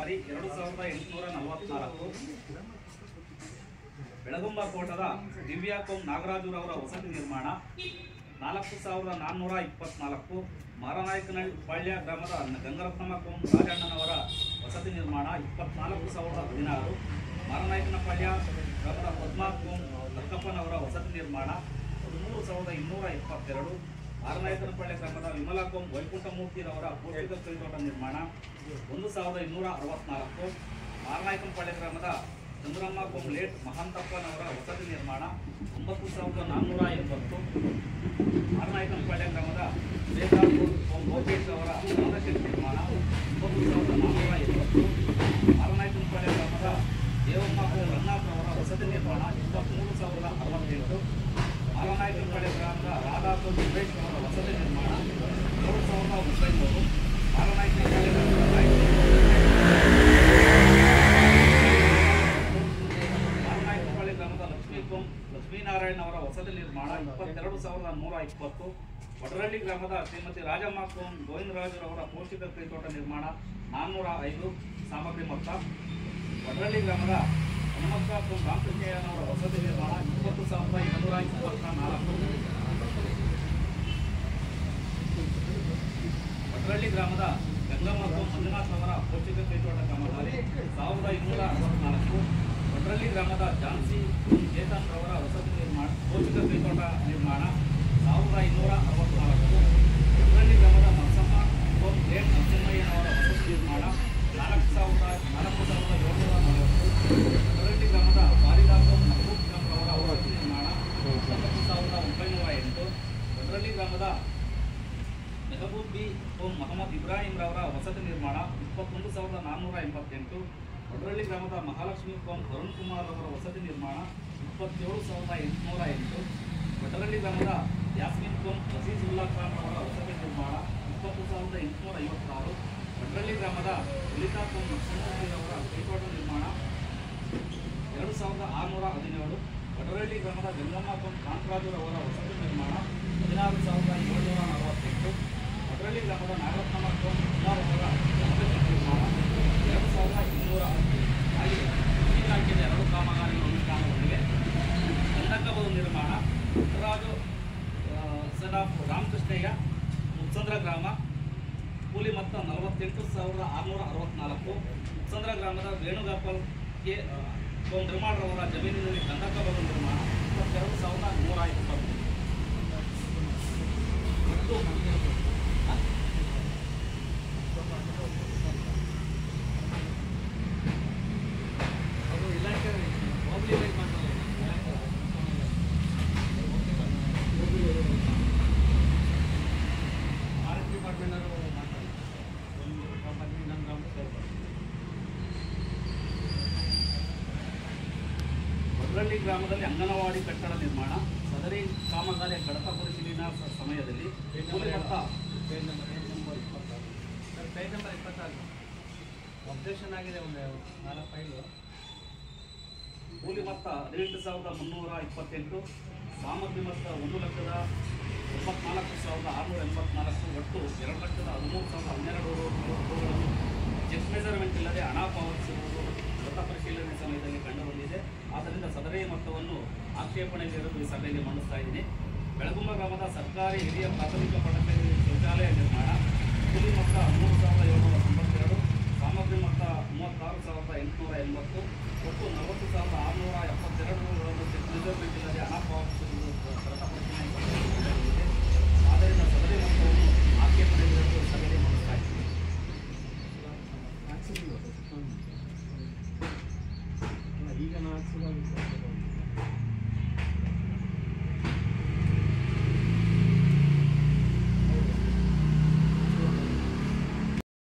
ಕಾಮಗಾರಿ 2844. ಬೆಳಗುಂಬ ತೋಟದ ದಿವ್ಯಾಕೋಮ್ ನಾಗರಾಜುರವರ ವಸತಿ ನಿರ್ಮಾಣ 4424. ಮಾರನಾಯಕನಹಳ್ಳಿ ಪಾಳ್ಯ ಗ್ರಾಮದ ಗಂಗರತ್ನಮ್ಮ ಕೋಮ್ ರಾಜಣ್ಣನವರ ವಸತಿ ನಿರ್ಮಾಣ 24016. ಮಾರನಾಯಕನಪಾಳ್ಯ ಗ್ರಾಮದ ಪದ್ಮಾ ಕೋಮ್ ಲಕ್ಕಪ್ಪನವರ ವಸತಿ ನಿರ್ಮಾಣ 13222. ಮಾರನಾಯಕನಪಾಳ್ಯ ಗ್ರಾಮದ ವಿಮಲಾ ಕೋಮ್ ವೈಕುಂಠಮೂರ್ತಿರವರ ಪೋಷಕ ಕೈತೋಟ ನಿರ್ಮಾಣ 1264. ಮಾರನಾಯಕನಪಾಳ್ಯ ಗ್ರಾಮದ ಚಂದ್ರಮ್ಮ ಕೋಮ್ ಲೇಟ್ ಮಹಾಂತಪ್ಪನವರ ವಸತಿ ನಿರ್ಮಾಣ 9480. ಮಾರನಾಯಕನಪಾಳ್ಯ ಗ್ರಾಮದ ವೇದಾಪುರ್ ಕೋಮ್ ಲೋಕೇಶ್ ಅವರ ನಾಮಕರಣ ನಿರ್ಮಾಣ 9420. ಮಾರನಾಯಕನಪಾಳ್ಯ ಗ್ರಾಮದ ದೇವಮ್ಮ ಕೋಮ್ ರಂಗನಾಥ್ ಅವರ ವಸತಿ ನಿರ್ಮಾಣ 23068. ಮಾರನಾಯಕನಪಾಳ್ಯ ಗ್ರಾಮದ ರಾಧಾ ಕೋಮ್ ಸುರೇಶ್ ಅವರ ವಸತಿ ನಿರ್ಮಾಣ 3900. ಮಾರನಾಯಕನಪಾಳ್ಯ ಗ್ರಾಮದ ಲಕ್ಷ್ಮೀನಾರಾಯಣ ಅವರ ವಸತಿ ನಿರ್ಮಾಣ 22120. ವಡರಳ್ಳಿ ಗ್ರಾಮದ ಶ್ರೀಮತಿ ರಾಜಮ್ಮ ಕೋಮ್ ಗೋವಿಂದರಾಜರವರ ಪೋಷಕ ಕೈತೋಟ ನಿರ್ಮಾಣ 405 ಸಾಮಗ್ರಿ ಮೊತ್ತ. ವಡರಳ್ಳಿ ಗ್ರಾಮದ ಹನುಮಕ್ಕ ಕೋಮ್ ರಾಮಕೃಷ್ಣಯ್ಯನವರ ವಸತಿ ನಿರ್ಮಾಣ 20224. ವಡರಳ್ಳಿ ಗ್ರಾಮದ ಗಂಗಮ್ಮ ಕೋಮ್ ಮಂಜುನಾಥ್ ಅವರ ಪೋಷಕ ಕೈತೋಟ ಕಾಮಗಾರಿ 1264. ವಡರಳ್ಳಿ ಗ್ರಾಮದ ಝಾನ್ಸಿ ಚೇತನ್ ರವರ ವಸತಿ ನಿರ್ಮಾಣ ಪೋಷಕ ಕೈತೋಟ ನಿರ್ಮಾಣ 1264. ವಡರಳ್ಳಿ ಗ್ರಾಮದ ಮತ್ಸಮ್ಮ ಕೋಮ್ ಲೇಟ್ ನರಸಿಂಹಯ್ಯನವರ ವಸತಿ ನಿರ್ಮಾಣ 4740. ವಡರಳ್ಳಿ ಗ್ರಾಮದ ಬಾರಿದಾ ಕೋಮ್ ಮಹಬೂಬ್ ಖಾನ್ ರವರ ವಸತಿ ನಿರ್ಮಾಣ 90908. ವಡರಳ್ಳಿ ಗ್ರಾಮದ ಮೆಹಬೂಬ್ ಬಿ ಕೋಮ್ ಮೊಹಮ್ಮದ್ ಇಬ್ರಾಹಿಂ ರವರ ವಸತಿ ನಿರ್ಮಾಣ 21488. ವಡರಳ್ಳಿ ಗ್ರಾಮದ ಮಹಾಲಕ್ಷ್ಮಿ ಕೋಮ್ ಅರುಣ್ ಕುಮಾರ್ ಅವರ ವಸತಿ ನಿರ್ಮಾಣ 27808. ವಡರಳ್ಳಿ ಗ್ರಾಮದ ಯಾಸ್ಮಿನ್ ಕೋಮ್ ಅಜೀಜುಲ್ಲಾ ಖಾನ್ ಅವರ ವಸತಿ ನಿರ್ಮಾಣ 20856. ವಡರಳ್ಳಿ ಗ್ರಾಮದ ಲಲಿತಾ ಕೋಮ್ ನರಸಿಂಹರವರ ಕೈತೋಟ ನಿರ್ಮಾಣ 2617. ವಡರಳ್ಳಿ ಗ್ರಾಮದ ಗಂಗಮ್ಮ ಕೋಮ್ ಕಾಂತರಾಜುರವರ ವಸತಿ ನಿರ್ಮಾಣ 16748. ವಡರಳ್ಳಿ ಗ್ರಾಮದ ನಾಗರತ್ನಮ್ಮ ಕೋಮ್ ಕುಮಾರ್ ಅವರ ವಸತಿ ನಿರ್ಮಾಣ 2210 ಆಗಿದೆ. ಈ ರಾಜ್ಯದ 2 ಕಾಮಗಾರಿಗಳು ಅನುಷ್ಠಾನಗೊಂಡಿವೆ. ಕಂದಕಬದು ನಿರ್ಮಾಣ ಪುಟ್ಟರಾಜು ಸನ್ ಆಫ್ ರಾಮಕೃಷ್ಣಯ್ಯ ಮುತ್ಸಂದ್ರ ಗ್ರಾಮ ಕೂಲಿ ಮೊತ್ತ 48664. ಮುತ್ಸಂದ್ರ ಗ್ರಾಮದ ವೇಣುಗೋಪಾಲ್ ಕೆ ಕೋಮ್ ನಿರ್ಮಾಣರವರ ಜಮೀನಿನಲ್ಲಿ ಕಂದಕಬದು ನಿರ್ಮಾಣ 22120. ವಡರಳ್ಳಿ ಗ್ರಾಮದಲ್ಲಿ ಅಂಗನವಾಡಿ ಕಟ್ಟಡ ನಿರ್ಮಾಣ. ಸದರಿ ಕಾಮಗಾರಿಯ ಕಡತ ಪರಿಶೀಲನಾ ಸಮಯದಲ್ಲಿ ಕೂಲಿ ಮೊತ್ತ ಪೇಜ್ ನಂಬರ್ 24 ಅಬ್ಜೆಕ್ಷನ್ ಆಗಿದೆ. ಒಂದು 4 ಫೈಲು. ಕೂಲಿ ಮೊತ್ತ 18328. ಸಾಮಗ್ರಿ ಮೊತ್ತ 1,94,684. ಒಟ್ಟು 2,13,012 ರೂಗಳನ್ನು ಚೆಕ್ ಮೆಜರ್ಮೆಂಟ್ ಇಲ್ಲದೆ ಹಣ ಪಾವತಿಸಿರುವುದು ಕಡತ ಪರಿಶೀಲನೆ ಸಮಯದಲ್ಲಿ ಕಂಡುಬಂದಿದೆ. ಆದ್ದರಿಂದ ಸದರಿ ಮೊತ್ತವನ್ನು ಆಕ್ಷೇಪಣೆಗೆರದು ಸಭೆಯಲ್ಲಿ ಮಂಡಿಸ್ತಾ ಇದ್ದೀನಿ. ಬೆಳಗುಂಬ ಗ್ರಾಮದ ಸರ್ಕಾರಿ ಹಿರಿಯ ಪ್ರಾಥಮಿಕ ಪಾಠಶಾಲೆ ಶೌಚಾಲಯ ನಿರ್ಮಾಣ